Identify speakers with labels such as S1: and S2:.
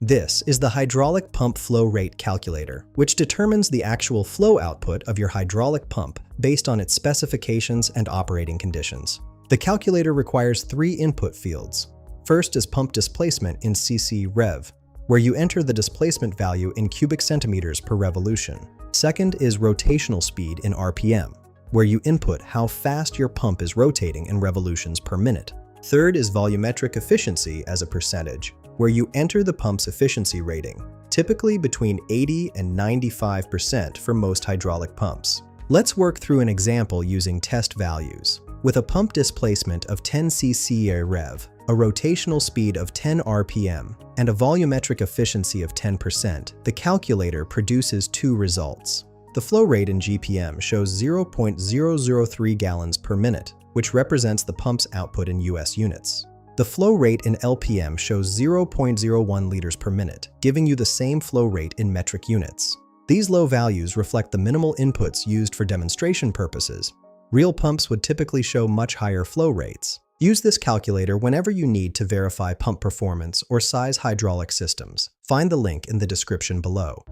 S1: This is the hydraulic pump flow rate calculator, which determines the actual flow output of your hydraulic pump based on its specifications and operating conditions. The calculator requires 3 input fields. First is pump displacement in cc rev, where you enter the displacement value in cubic centimeters per revolution. Second is rotational speed in RPM, where you input how fast your pump is rotating in revolutions per minute. Third is volumetric efficiency as a percentage, where you enter the pump's efficiency rating, typically between 80 and 95% for most hydraulic pumps. Let's work through an example using test values. With a pump displacement of 10 cc rev, a rotational speed of 10 RPM, and a volumetric efficiency of 10%, the calculator produces 2 results. The flow rate in GPM shows 0.003 gallons per minute, which represents the pump's output in US units. The flow rate in LPM shows 0.01 liters per minute, giving you the same flow rate in metric units. These low values reflect the minimal inputs used for demonstration purposes. Real pumps would typically show much higher flow rates. Use this calculator whenever you need to verify pump performance or size hydraulic systems. Find the link in the description below.